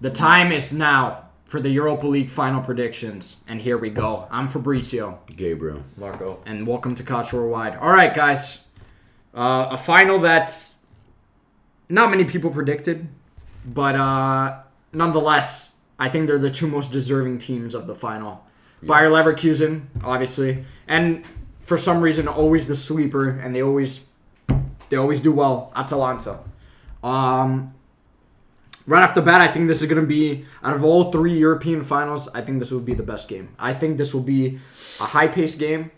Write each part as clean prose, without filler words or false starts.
The time is now for the Europa League final predictions, and here we go. I'm Fabrizio. Gabriel. Marco. And welcome to Couch Worldwide. All right, guys. A final that not many people predicted, but nonetheless, I think they're the two most deserving teams of the final. Yeah. Bayer Leverkusen, obviously, and for some reason, always the sleeper, and they always do well. Atalanta. Right off the bat, I think this is going to be, out of all three European finals, I think this will be the best game. I think this will be a high-paced game.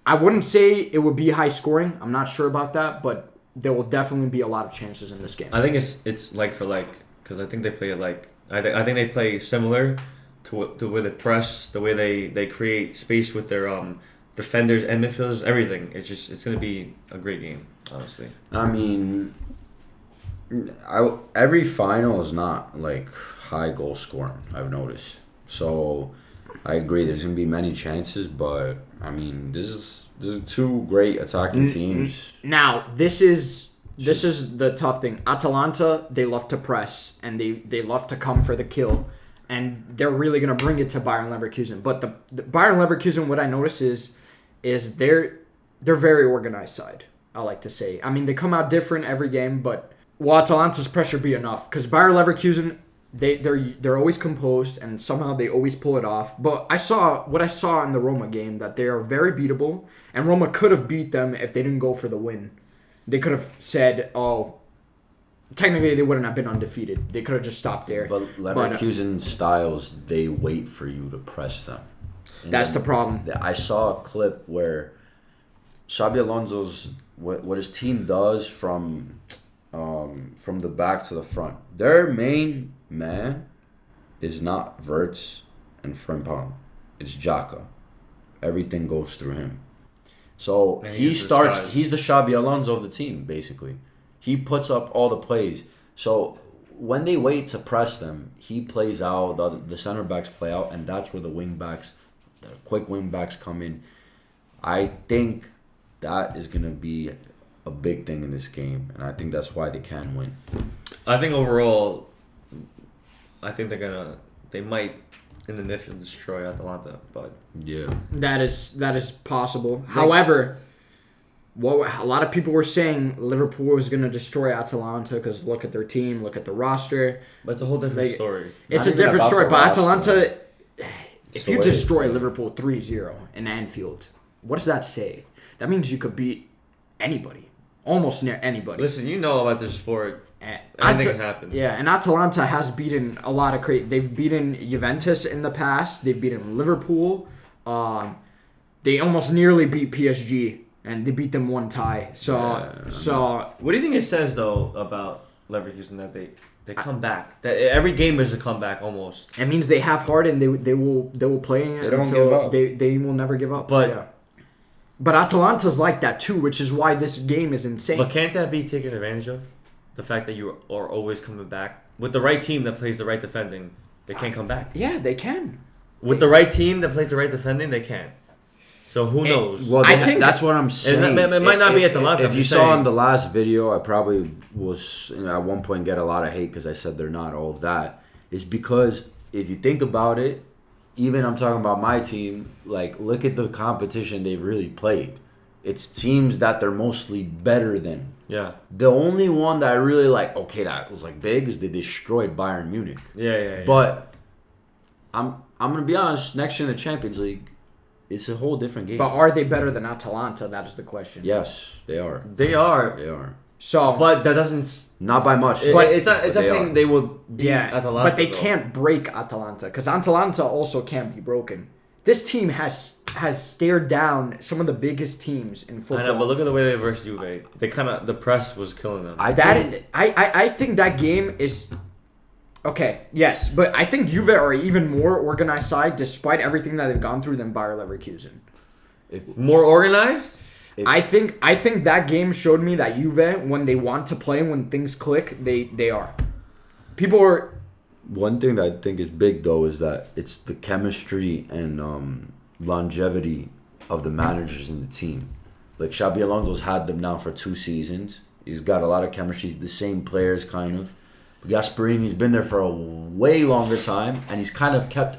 I wouldn't say it would be high-scoring. I'm not sure about that, but there will definitely be a lot of chances in this game. I think it's like for like, because I think they play it like, I think they play similar to the way they press, the way they create space with their defenders and midfielders, everything. It's going to be a great game, honestly. I mean, every final is not like high goal scoring, I've noticed. So I agree there's going to be many chances, but I mean, this is two great attacking teams. Now, this is the tough thing. Atalanta, they love to press and they love to come for the kill, and they're really going to bring it to Bayer Leverkusen. But the Bayer Leverkusen, what I notice is they're very organized side, I like to say. I mean, they come out different every game, but will Atalanta's pressure be enough? Because Bayer Leverkusen, they're always composed, and somehow they always pull it off. But I saw in the Roma game, that they are very beatable, and Roma could have beat them if they didn't go for the win. They could have said, technically they wouldn't have been undefeated. They could have just stopped there. But Leverkusen styles, they wait for you to press them. And that's the problem. I saw a clip where Xabi Alonso's, what his team does from the back to the front. Their main man is not Wirtz and Frimpong. It's Xhaka. Everything goes through him. So he's the Xabi Alonso of the team, basically. He puts up all the plays. So when they wait to press them, he plays out, the center backs play out, and that's where the quick wing backs come in. I think that is going to be a big thing in this game, and I think that's why they can win. I think overall, they might in the midfield destroy Atalanta, but yeah, that is possible. However, what a lot of people were saying, Liverpool was going to destroy Atalanta because look at their team, look at the roster. But it's a whole different story. It's a different story, but Atalanta, if you destroy Liverpool 3-0 in Anfield, what does that say? That means you could beat anybody, almost near anybody. Listen, you know about this sport. Anything can happen. Yeah, and Atalanta has beaten a lot of they've beaten Juventus in the past. They've beaten Liverpool. They almost nearly beat PSG, and they beat them one tie. So what do you think it says though about Leverkusen that they come back? That every game is a comeback almost. It means they have heart and they will play it. They don't give up. They will never give up. But Atalanta's like that too, which is why this game is insane. But can't that be taken advantage of? The fact that you are always coming back with the right team that plays the right defending, they can't come back. Yeah, they can. With the right team that plays the right defending, they can. So who knows? Well, I think that's what I'm saying. It might not be Atalanta. If you saw in the last video, I probably was at one point get a lot of hate because I said they're not all that. It's because if you think about it, even I'm talking about my team, like look at the competition they've really played. It's teams that they're mostly better than. Yeah. The only one that I really like, that was like big, is they destroyed Bayern Munich. Yeah. But I'm gonna be honest. Next year in the Champions League, it's a whole different game. But are they better than Atalanta? That is the question. Yes, they are. They are. They are. So, but that doesn't. Not by much. But it's not saying they will beat Atalanta. But they can't break Atalanta because Atalanta also can't be broken. This team has stared down some of the biggest teams in football. I know, but look at the way they versed Juve. The press was killing them. I think that game is okay. Yes, but I think Juve are even more organized side despite everything that they've gone through than Bayer Leverkusen. More organized? I think that game showed me that Juve, when they want to play, when things click, they are. People are. One thing that I think is big though is that it's the chemistry and longevity of the managers in the team. Like Xabi Alonso's had them now for 2 seasons. He's got a lot of chemistry, the same players kind of, Gasperini's been there for a way longer time, and he's kind of kept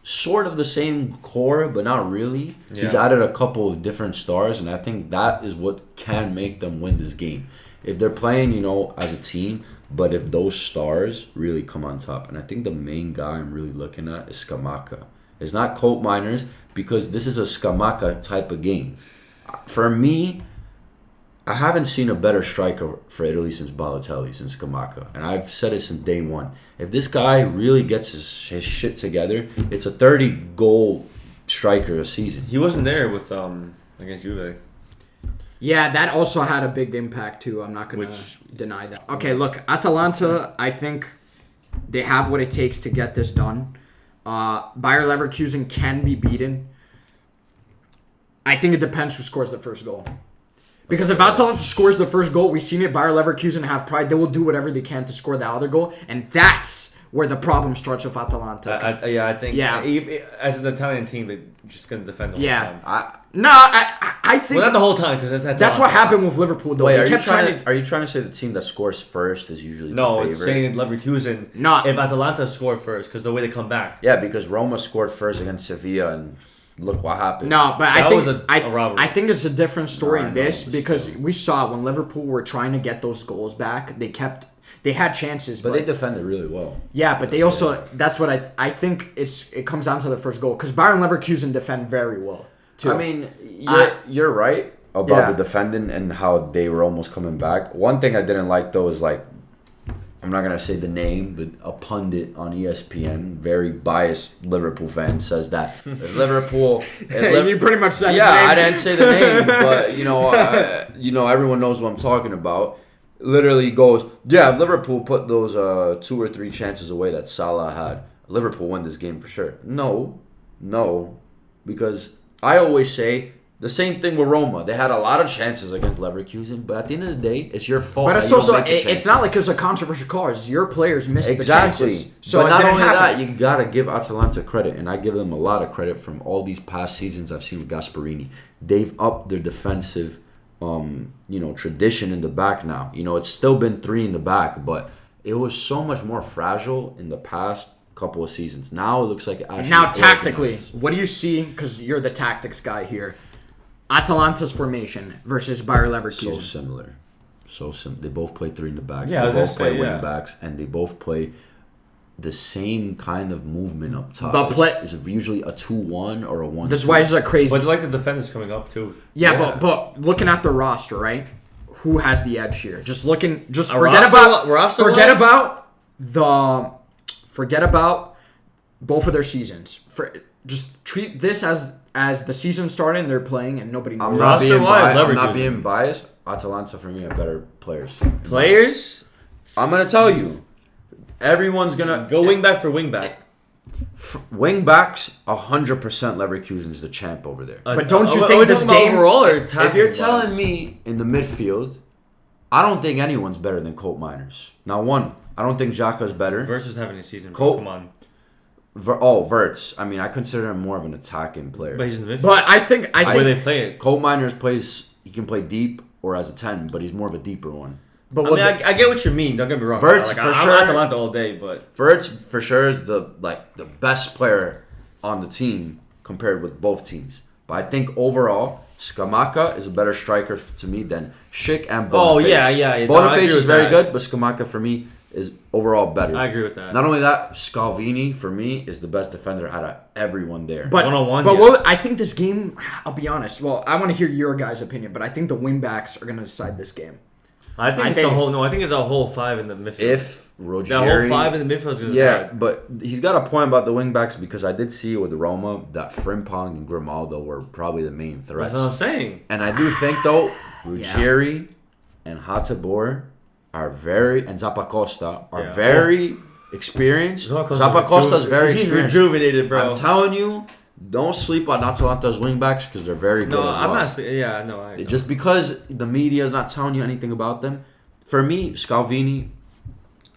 sort of the same core, but not really. Yeah. He's added a couple of different stars, and I think that is what can make them win this game. If they're playing, as a team, but if those stars really come on top. And I think the main guy I'm really looking at is Scamacca. It's not Colt Miners, because this is a Scamacca type of game. For me, I haven't seen a better striker for Italy since Balotelli, since Scamacca. And I've said it since day one. If this guy really gets his shit together, it's a 30-goal striker a season. He wasn't there with against Juve. Yeah, that also had a big impact too. I'm not going to deny that. Okay, look, Atalanta, I think they have what it takes to get this done. Bayer Leverkusen can be beaten. I think it depends who scores the first goal. Because if Atalanta scores the first goal, we've seen it, Bayer Leverkusen have pride. They will do whatever they can to score the other goal. And that's where the problem starts with Atalanta. I think as an Italian team, they're just going to defend the whole time. I think... Well, not the whole time, because that's what happened with Liverpool, though. Wait, they are you trying to say the team that scores first is usually the No, favorite? it's saying Leverkusen, if Atalanta score first, because the way they come back. Yeah, because Roma scored first against Sevilla, and look what happened. No, but That was a robbery. I think it's a different story in this, because we saw when Liverpool were trying to get those goals back, they had chances, but they defended really well. Yeah, but they also that's what I think it comes down to the first goal, because Bayern Leverkusen defend very well too. I mean, you're right about the defending and how they were almost coming back. One thing I didn't like though is I'm not gonna say the name, but a pundit on ESPN, very biased Liverpool fan, says that if Liverpool. You pretty much said. Yeah, I didn't say the name, but everyone knows what I'm talking about. Literally goes, if Liverpool put those 2 or 3 chances away that Salah had, Liverpool win this game for sure. No, because I always say the same thing with Roma. They had a lot of chances against Leverkusen, but at the end of the day, it's your fault. But it's also it's not like it was a controversial call. It's your players missed the chances. So but not only that, you gotta give Atalanta credit, and I give them a lot of credit from all these past seasons I've seen with Gasperini. They've upped their defensive tradition in the back now. It's still been 3 in the back, but it was so much more fragile in the past couple of seasons. Now it looks like it actually now tactically, what do you see? Because you're the tactics guy here. Atalanta's formation versus Bayer Leverkusen. So similar. They both play 3 in the back. Yeah, they both play wing backs, and they both play the same kind of movement up top. But it's usually a 2-1 or a 1-2. This is why it's crazy. But like the defenders coming up too. Yeah, but looking at the roster, right? Who has the edge here? Forget about both of their seasons. Just treat this as the season started and they're playing and nobody knows. I'm not being biased. Atalanta for me are better players. Players? I'm gonna tell you. Everyone's gonna go wing back for wing back. Wing backs, 100% Leverkusen's the champ over there. But don't you think this game overall or if you're telling me in the midfield, I don't think anyone's better than Colt Miners. Now, I don't think Xhaka's better. Versus having a season. Come on. Verts. I mean, I consider him more of an attacking player. But he's in the midfield. But I think where they play it. Colt Miners he can play deep or as a 10, but he's more of a deeper one. But I get what you mean. Don't get me wrong. Verts for I'm sure. Atalanta all day, but Verts for sure is the best player on the team compared with both teams. But I think overall, Scamacca is a better striker to me than Schick and Boniface. Oh yeah. Boniface is very good, but Scamacca for me is overall better. I agree with that. Not only that, Scalvini for me is the best defender out of everyone there. But 1-on-1. But I think this game. I'll be honest. Well, I want to hear your guys' opinion, but I think the wing backs are going to decide this game. I think it's a whole 5 in the midfield. If Rogeri, the whole 5 in the midfield is going to decide. But he's got a point about the wing backs because I did see with Roma that Frimpong and Grimaldo were probably the main threats. That's what I'm saying. And I do think though, Ruggieri and Hateboer and Zappacosta are very experienced. Zappacosta is very experienced. He's rejuvenated, bro. I'm telling you, don't sleep on Atalanta's wingbacks because they're very good as well. I'm not. Yeah, no. I know. Just because the media is not telling you anything about them, for me, Scalvini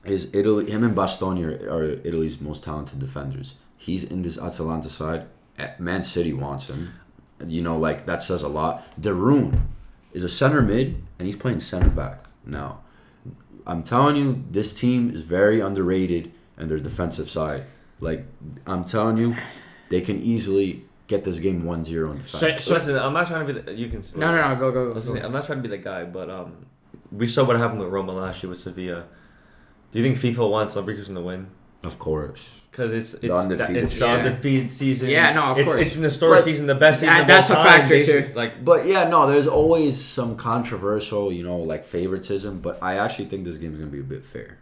is Italy. Him and Bastoni are Italy's most talented defenders. He's in this Atalanta side. Man City wants him. That says a lot. De Roon is a center mid, and he's playing center back now. I'm telling you, this team is very underrated in their defensive side. Like, I'm telling you, they can easily get this game 1-0 in defense. So listen, I'm not trying to be. You can. No, go. Listen, I'm not trying to be the guy, but we saw what happened with Roma last year with Sevilla. Do you think FIFA wants Leverkusen to win? Of course. Because it's The undefeated. the undefeated season. Yeah, no, of course. It's an historic But season, the best season of that's all a time. factor, too. Like, But yeah, no, there's always some controversial, like favoritism. But I actually think this game's gonna be a bit fair.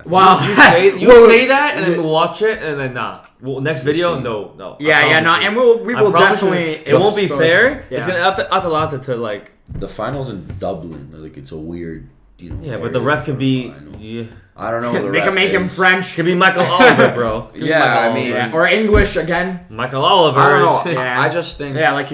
Wow. you say that and then we'll watch it and then nah. Well, next video, see. no. Yeah, and we will definitely. It won't be fair. Yeah. It's gonna have to Atalanta to like. The finals in Dublin, like it's a weird. Yeah, but the ref can be. Final. Yeah. I don't know. Who the They ref can make him is. French. Could be Michael Oliver, bro. Could be Yeah, Michael I mean- Oliver. Yeah, or English again. Michael Oliver. I don't know. Yeah. I just think. Yeah, like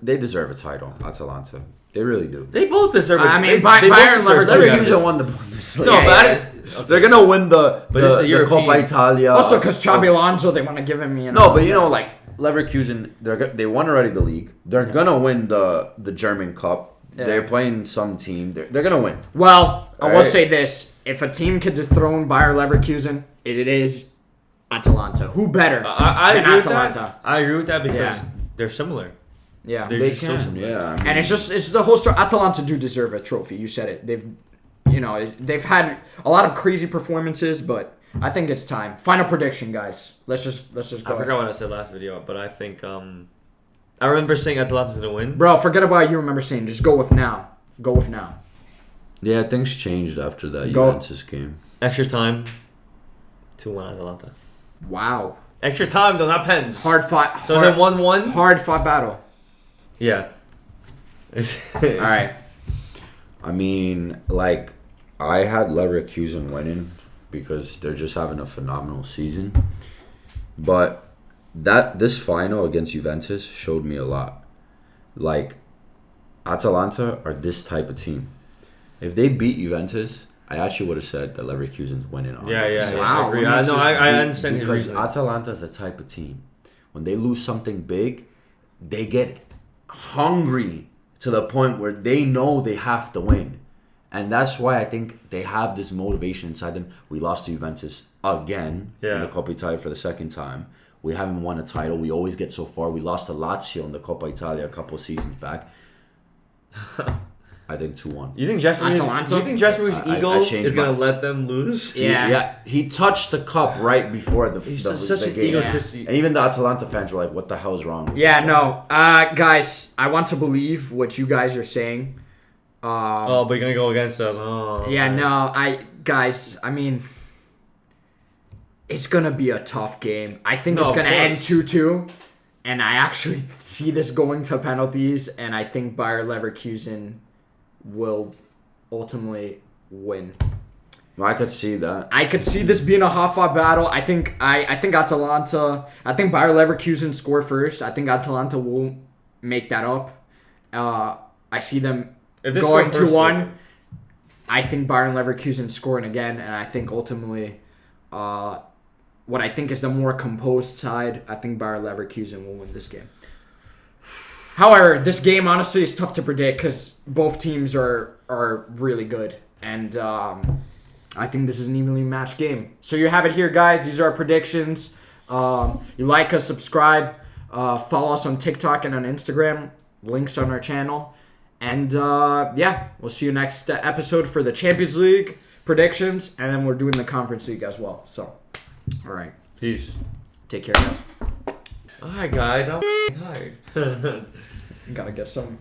They deserve a title. Atalanta, they really do. They both deserve it. I mean, They Bayern both deserve Leverkusen- it. Leverkusen won the Bundesliga. No, Yeah, but yeah. They're gonna win the But it's the European. Coppa Italia. also because Xabi Alonso, they want to give him. No, but like Leverkusen, they won already the league. They're gonna win the German Cup. Yeah. They're playing some team. They're gonna win. Well, I will Alright. say this: if a team could dethrone Bayer Leverkusen, it is Atalanta. Who better I than agree with Atalanta? that. I agree with that because Yeah. they're similar. Yeah, They're They just so can. similar. Yeah. and it's the whole story. Atalanta do deserve a trophy. You said it. They've had a lot of crazy performances, but I think it's time. Final prediction, guys. Let's just go. I forgot what I said last video, but I think I remember saying Atalanta's gonna win. Bro, forget about what you remember saying. Just go with now. Go with now. Yeah, things changed after that Go. Juventus game. Extra time. 2-1 Atalanta. Wow. Extra time though, not pens. Hard fought. So is it 1-1? Hard fought battle. Yeah. All right. I mean, like, I had Leverkusen winning because they're just having a phenomenal season. But this final against Juventus showed me a lot. Like, Atalanta are this type of team. If they beat Juventus, I actually would have said that Leverkusen's winning. Yeah. Wow, I agree. I understand his Because reasoning. Atalanta's the type of team. When they lose something big, they get hungry to the point where they know they have to win. And that's why I think they have this motivation inside them. We lost to Juventus again in the Coppa Italia for the second time. We haven't won a title. We always get so far. We lost to Lazio in the Coppa Italia a couple of seasons back. I think 2-1. You think Jesper's I ego changed is gonna my- let them lose? Yeah. He touched the cup right before the He's the, such the an game. egotist. And even the Atalanta fans were like, what the hell is wrong with Yeah, this no. Guys, I want to believe what you guys are saying. Oh, but you're gonna go against us. Oh. Yeah, no. I mean, it's going to be a tough game. I think it's No, going to of end course. 2-2. And I actually see this going to penalties. And I think Bayer Leverkusen will ultimately win. I could see that. I could see this being a hot-fought battle. I think Atalanta. I think Bayer Leverkusen score first. I think Atalanta will make that up. I see them If this going score first, 2-1. I think Bayern Leverkusen scoring again, and I think ultimately, what I think is the more composed side, I think Bayer Leverkusen will win this game. However, this game honestly is tough to predict because both teams are really good, and I think this is an evenly matched game. So you have it here, guys. These are our predictions. You like us, subscribe, follow us on TikTok and on Instagram. Links on our channel. And we'll see you next episode for the Champions League predictions, and then we're doing the Conference League as well. So, all right. Peace. Take care, guys. Alright, guys. I'm tired. Gotta get some